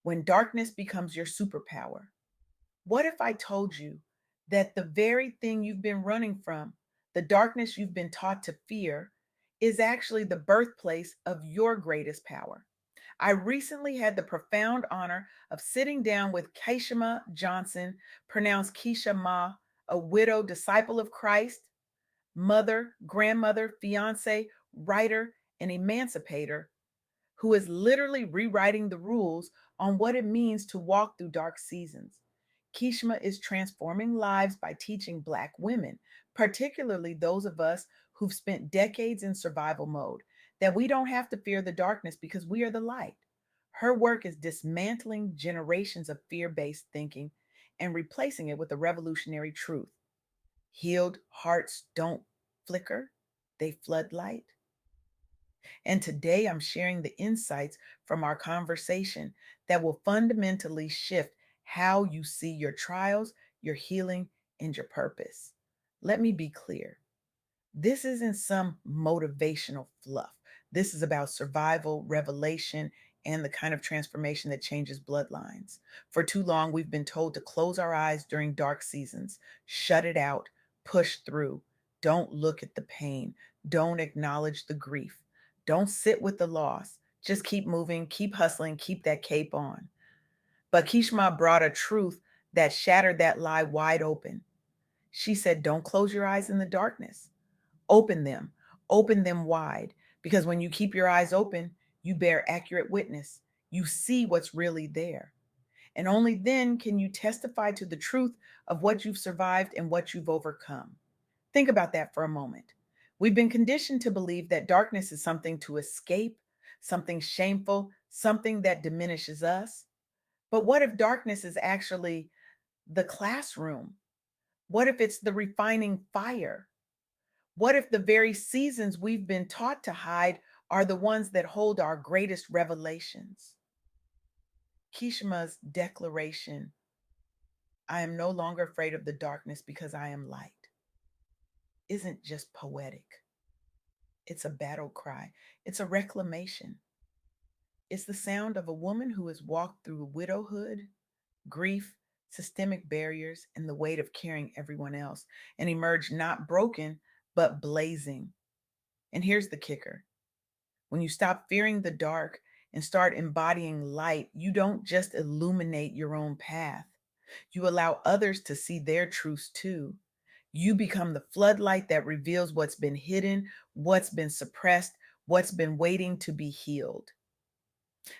when darkness becomes your superpower. What if I told you that the very thing you've been running from, the darkness you've been taught to fear, is actually the birthplace of your greatest power? I recently had the profound honor of sitting down with Keeshemah Johnson, pronounced Keeshemah, a widow disciple of Christ, mother, grandmother, fiance, writer, and emancipator who is literally rewriting the rules on what it means to walk through dark seasons. Keeshma is transforming lives by teaching Black women, particularly those of us who've spent decades in survival mode, that we don't have to fear the darkness because we are the light. Her work is dismantling generations of fear based thinking and replacing it with a revolutionary truth. Healed hearts don't flicker, they flood light. And today I'm sharing the insights from our conversation that will fundamentally shift how you see your trials, your healing, and your purpose. Let me be clear. This isn't some motivational fluff. This is about survival, revelation, and the kind of transformation that changes bloodlines. For too long, we've been told to close our eyes during dark seasons, shut it out, push through. Don't look at the pain. Don't acknowledge the grief. Don't sit with the loss. Just keep moving, keep hustling, keep that cape on. But Kishma brought a truth that shattered that lie wide open. She said, don't close your eyes in the darkness. Open them, open them wide, because when you keep your eyes open, you bear accurate witness. You see what's really there. And only then can you testify to the truth of what you've survived and what you've overcome. Think about that for a moment. We've been conditioned to believe that darkness is something to escape, something shameful, something that diminishes us. But what if darkness is actually the classroom? What if it's the refining fire? What if the very seasons we've been taught to hide are the ones that hold our greatest revelations? Kishma's declaration, I am no longer afraid of the darkness because I am light, isn't just poetic. It's a battle cry, it's a reclamation. It's the sound of a woman who has walked through widowhood, grief, systemic barriers, and the weight of carrying everyone else, and emerged not broken, but blazing. And here's the kicker: when you stop fearing the dark and start embodying light, you don't just illuminate your own path, you allow others to see their truths too. You become the floodlight that reveals what's been hidden, what's been suppressed, what's been waiting to be healed.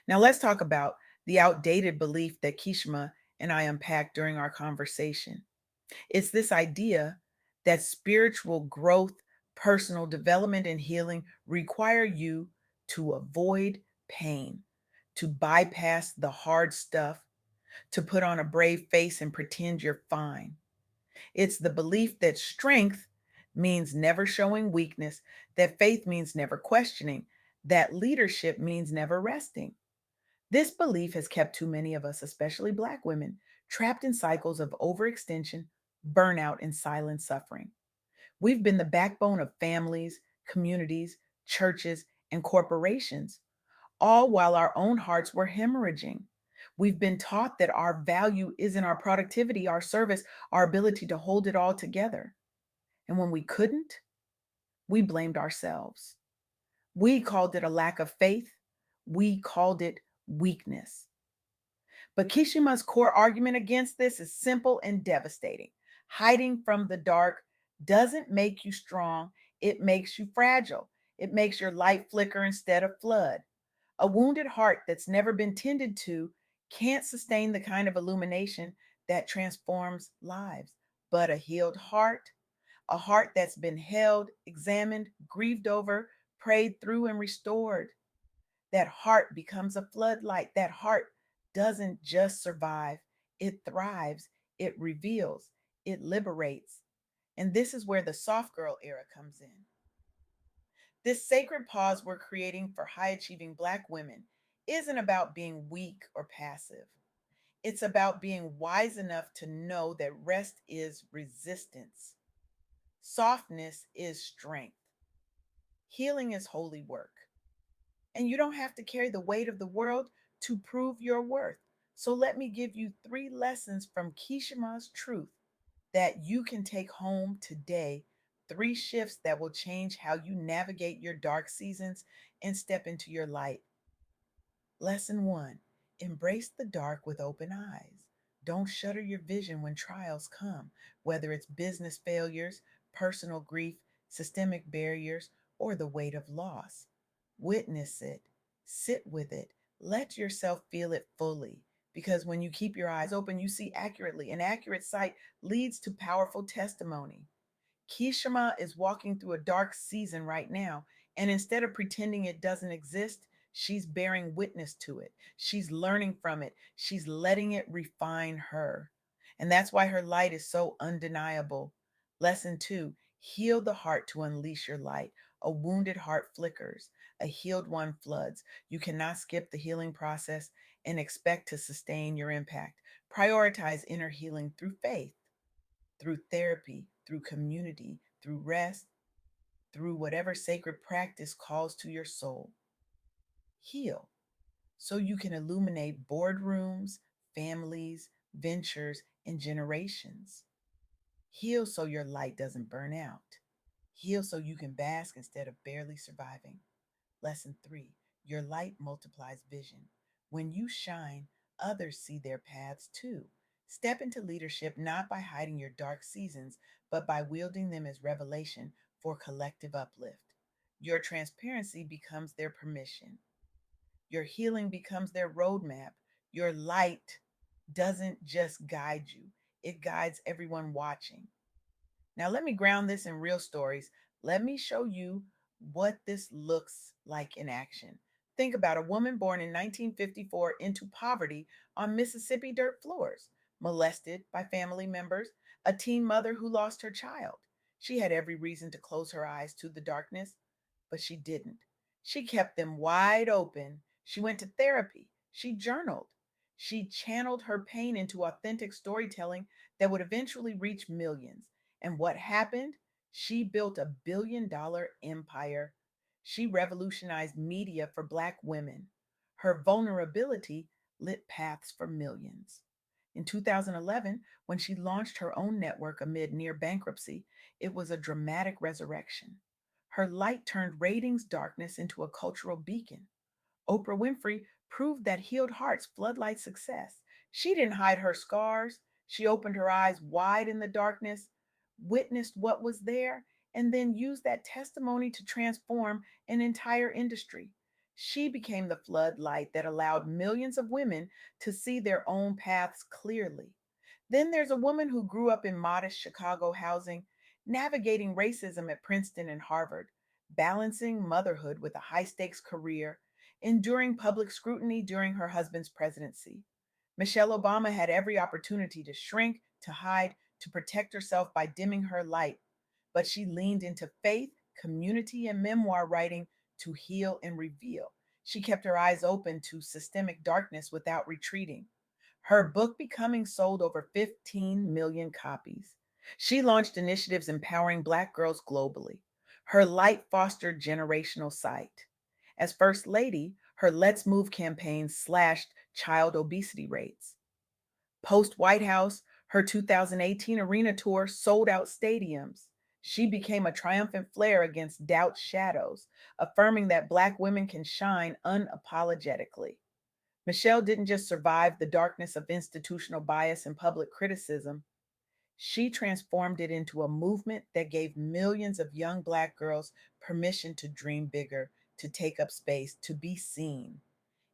Now, let's talk about the outdated belief that Kishma and I unpacked during our conversation. It's this idea that spiritual growth, personal development, and healing require you to avoid pain, to bypass the hard stuff, to put on a brave face and pretend you're fine. It's the belief that strength means never showing weakness, that faith means never questioning, that leadership means never resting. This belief has kept too many of us, especially Black women, trapped in cycles of overextension, burnout, and silent suffering. We've been the backbone of families, communities, churches, and corporations, all while our own hearts were hemorrhaging. We've been taught that our value is in our productivity, our service, our ability to hold it all together. And when we couldn't, we blamed ourselves. We called it a lack of faith. We called it weakness. But Kishima's core argument against this is simple and devastating. Hiding from the dark doesn't make you strong, it makes you fragile. It makes your light flicker instead of flood. A wounded heart that's never been tended to can't sustain the kind of illumination that transforms lives. But a healed heart, a heart that's been held, examined, grieved over, prayed through, and restored, that heart becomes a floodlight. That heart doesn't just survive, it thrives, it reveals, it liberates. And this is where the soft girl era comes in. This sacred pause we're creating for high achieving Black women isn't about being weak or passive. It's about being wise enough to know that rest is resistance, softness is strength, healing is holy work. And you don't have to carry the weight of the world to prove your worth. So let me give you 3 lessons from Keeshemah's truth that you can take home today. 3 shifts that will change how you navigate your dark seasons and step into your light. Lesson 1: embrace the dark with open eyes. Don't shutter your vision when trials come, whether it's business failures, personal grief, systemic barriers, or the weight of loss. Witness it, sit with it, let yourself feel it fully. Because when you keep your eyes open, you see accurately, and accurate sight leads to powerful testimony. Keeshemah is walking through a dark season right now. And instead of pretending it doesn't exist, she's bearing witness to it. She's learning from it. She's letting it refine her. And that's why her light is so undeniable. Lesson 2: heal the heart to unleash your light. A wounded heart flickers, a healed one floods. You cannot skip the healing process and expect to sustain your impact. Prioritize inner healing through faith, through therapy, through community, through rest, through whatever sacred practice calls to your soul. Heal so you can illuminate boardrooms, families, ventures, and generations. Heal so your light doesn't burn out. Heal so you can bask instead of barely surviving. Lesson 3: your light multiplies vision. When you shine, others see their paths too. Step into leadership not by hiding your dark seasons, but by wielding them as revelation for collective uplift. Your transparency becomes their permission. Your healing becomes their roadmap. Your light doesn't just guide you, it guides everyone watching. Now, let me ground this in real stories. Let me show you what this looks like in action. Think about a woman born in 1954 into poverty on Mississippi dirt floors, molested by family members, a teen mother who lost her child. She had every reason to close her eyes to the darkness, but she didn't. She kept them wide open. She went to therapy. She journaled. She channeled her pain into authentic storytelling that would eventually reach millions. And what happened? She built a $1 billion empire. She revolutionized media for Black women. Her vulnerability lit paths for millions. In 2011, when she launched her own network amid near bankruptcy, it was a dramatic resurrection. Her light turned ratings darkness into a cultural beacon. Oprah Winfrey proved that healed hearts floodlight success. She didn't hide her scars. She opened her eyes wide in the darkness, witnessed what was there, and then used that testimony to transform an entire industry. She became the floodlight that allowed millions of women to see their own paths clearly. Then there's a woman who grew up in modest Chicago housing, navigating racism at Princeton and Harvard, balancing motherhood with a high stakes career, enduring public scrutiny during her husband's presidency. Michelle Obama had every opportunity to shrink, to hide, to protect herself by dimming her light, but she leaned into faith, community, and memoir writing to heal and reveal. She kept her eyes open to systemic darkness without retreating. Her book Becoming sold over 15 million copies. She launched initiatives empowering Black girls globally. Her light fostered generational sight. As First Lady, her Let's Move campaign slashed child obesity rates. Post White House, her 2018 arena tour sold out stadiums. She became a triumphant flare against doubt's shadows, affirming that Black women can shine unapologetically. Michelle didn't just survive the darkness of institutional bias and public criticism, she transformed it into a movement that gave millions of young Black girls permission to dream bigger, to take up space, to be seen.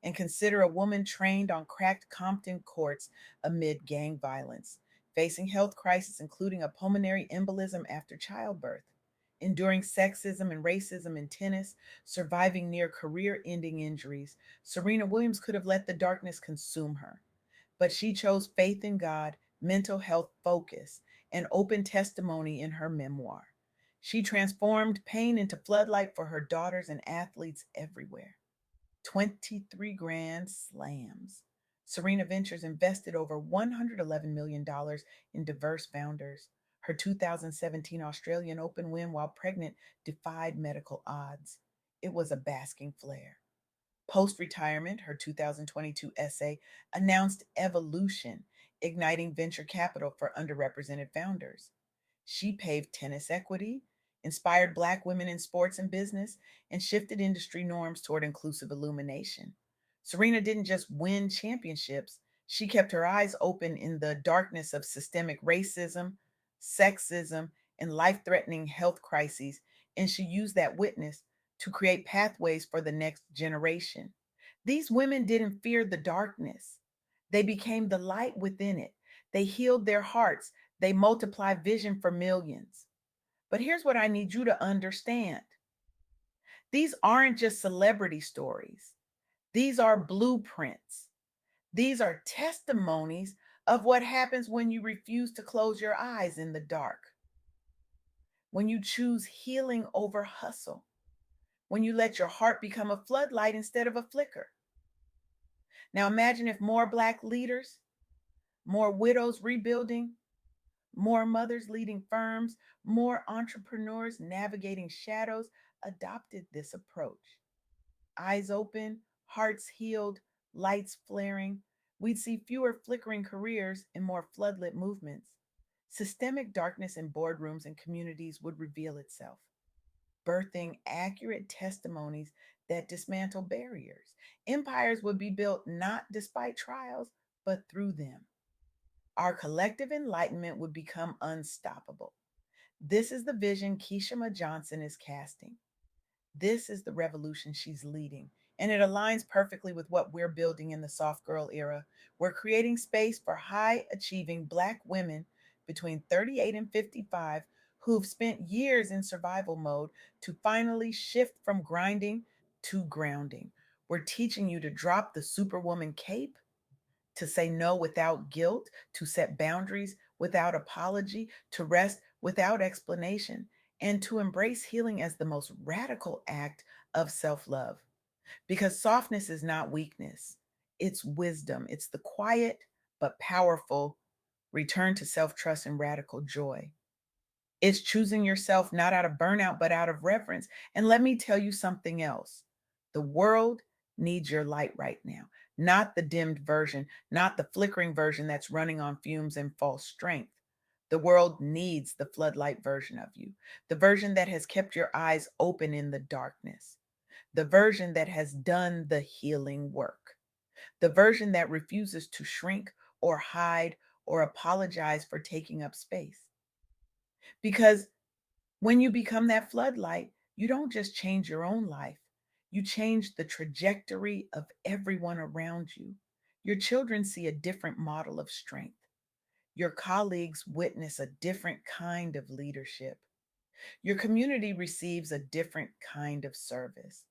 And consider a woman trained on cracked Compton courts amid gang violence, facing health crisis including a pulmonary embolism after childbirth, enduring sexism and racism in tennis, surviving near career-ending injuries. Serena Williams could have let the darkness consume her, but she chose faith in God, mental health focus, and open testimony in her memoir. She transformed pain into floodlight for her daughters and athletes everywhere. 23 grand slams. Serena Ventures invested over $111 million dollars in diverse founders. Her 2017 Australian Open win while pregnant defied medical odds. It was a basking flare. Post retirement, her 2022 essay announced evolution, igniting venture capital for underrepresented founders. She paved tennis equity, inspired Black women in sports and business, and shifted industry norms toward inclusive illumination. Serena didn't just win championships, she kept her eyes open in the darkness of systemic racism, sexism, and life threatening health crises, and she used that witness to create pathways for the next generation. These women didn't fear the darkness, they became the light within it. They healed their hearts, they multiplied vision for millions. But here's what I need you to understand: these aren't just celebrity stories, these are blueprints. These are testimonies of what happens when you refuse to close your eyes in the dark, when you choose healing over hustle, when you let your heart become a floodlight instead of a flicker. Now imagine if more Black leaders, more widows rebuilding, more mothers leading firms, more entrepreneurs navigating shadows adopted this approach. Eyes open, hearts healed, lights flaring. We'd see fewer flickering careers and more floodlit movements. Systemic darkness in boardrooms and communities would reveal itself, birthing accurate testimonies that dismantle barriers. Empires would be built not despite trials, but through them. Our collective enlightenment would become unstoppable. This is the vision Keeshemah Johnson is casting. This is the revolution she's leading. And it aligns perfectly with what we're building in the soft girl era. We're creating space for high achieving Black women between 38 and 55 who've spent years in survival mode to finally shift from grinding to grounding. We're teaching you to drop the superwoman cape, to say no without guilt, to set boundaries without apology, to rest without explanation, and to embrace healing as the most radical act of self love. Because softness is not weakness, it's wisdom. It's the quiet but powerful return to self trust and radical joy. It's choosing yourself not out of burnout, but out of reverence. And let me tell you something else: the world needs your light right now, not the dimmed version, not the flickering version that's running on fumes and false strength. The world needs the floodlight version of you, the version that has kept your eyes open in the darkness, the version that has done the healing work, the version that refuses to shrink or hide or apologize for taking up space. Because when you become that floodlight, you don't just change your own life, you change the trajectory of everyone around you. Your children see a different model of strength. Your colleagues witness a different kind of leadership. Your community receives a different kind of service,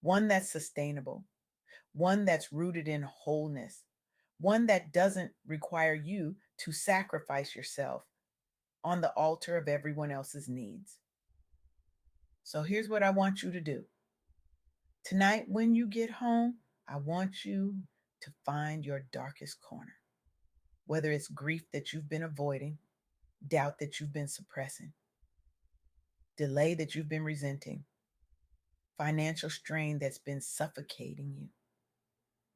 one that's sustainable, one that's rooted in wholeness, one that doesn't require you to sacrifice yourself on the altar of everyone else's needs. So here's what I want you to do. Tonight, when you get home, I want you to find your darkest corner, whether it's grief that you've been avoiding, doubt that you've been suppressing, delay that you've been resenting, financial strain that's been suffocating you,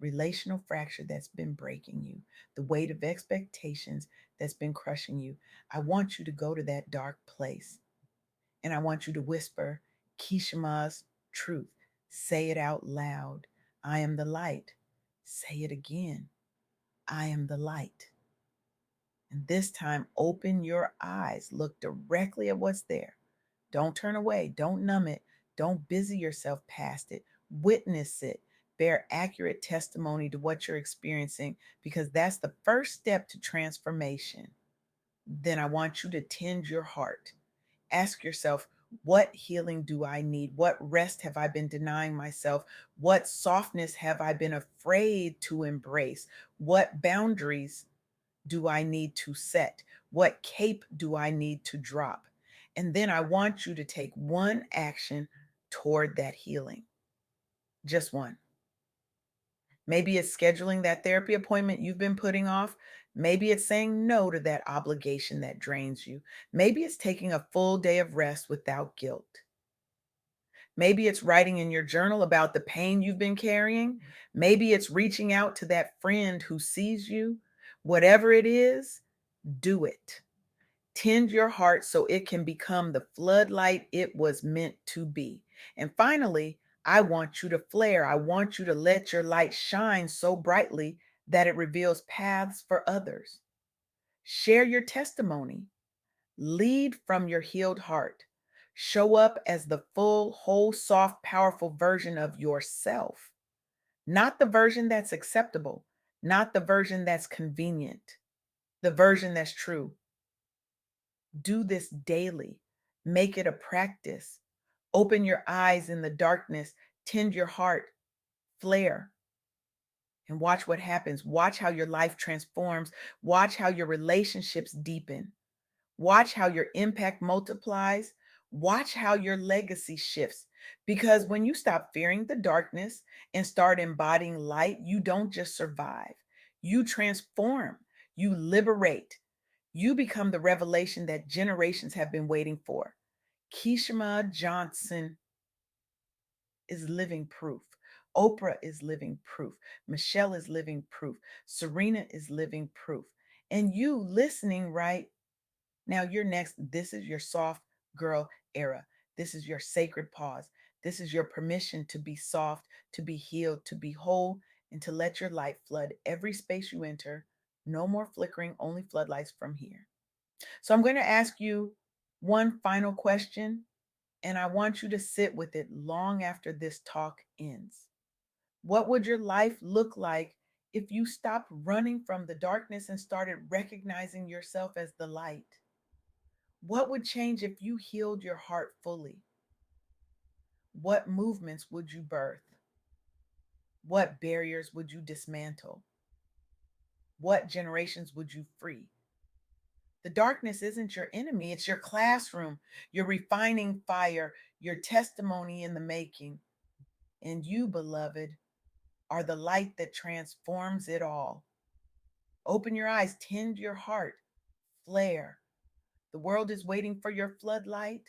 relational fracture that's been breaking you, the weight of expectations that's been crushing you. I want you to go to that dark place and I want you to whisper Keeshemah's truth. Say it out loud. I am the light. Say it again. I am the light. And this time, open your eyes. Look directly at what's there. Don't turn away. Don't numb it. Don't busy yourself past it. Witness it. Bear accurate testimony to what you're experiencing because that's the first step to transformation. Then I want you to tend your heart. Ask yourself, what healing do I need? What rest have I been denying myself? What softness have I been afraid to embrace? What boundaries do I need to set? What cape do I need to drop? And then I want you to take one action toward that healing. Just one. Maybe it's scheduling that therapy appointment you've been putting off. Maybe it's saying no to that obligation that drains you. Maybe it's taking a full day of rest without guilt. Maybe it's writing in your journal about the pain you've been carrying. Maybe it's reaching out to that friend who sees you. Whatever it is, do it. Tend your heart so it can become the floodlight it was meant to be. And finally, I want you to flare. I want you to let your light shine so brightly that it reveals paths for others. Share your testimony. Lead from your healed heart. Show up as the full, whole, soft, powerful version of yourself, not the version that's acceptable, not the version that's convenient, the version that's true. Do this daily. Make it a practice. Open your eyes in the darkness, tend your heart, flare, and watch what happens. Watch how your life transforms. Watch how your relationships deepen. Watch how your impact multiplies. Watch how your legacy shifts. Because when you stop fearing the darkness and start embodying light, you don't just survive, you transform, you liberate, you become the revelation that generations have been waiting for. Keeshemah Johnson is living proof. Oprah is living proof. Michelle is living proof. Serena is living proof. And you listening right now, you're next. This is your soft girl era. This is your sacred pause. This is your permission to be soft, to be healed, to be whole, and to let your light flood every space you enter. No more flickering, only floodlights from here. So I'm going to ask you one final question, and I want you to sit with it long after this talk ends. What would your life look like if you stopped running from the darkness and started recognizing yourself as the light? What would change if you healed your heart fully? What movements would you birth? What barriers would you dismantle? What generations would you free? The darkness isn't your enemy, it's your classroom, your refining fire, your testimony in the making. And you, beloved, are the light that transforms it all. Open your eyes, tend your heart, flare. The world is waiting for your floodlight.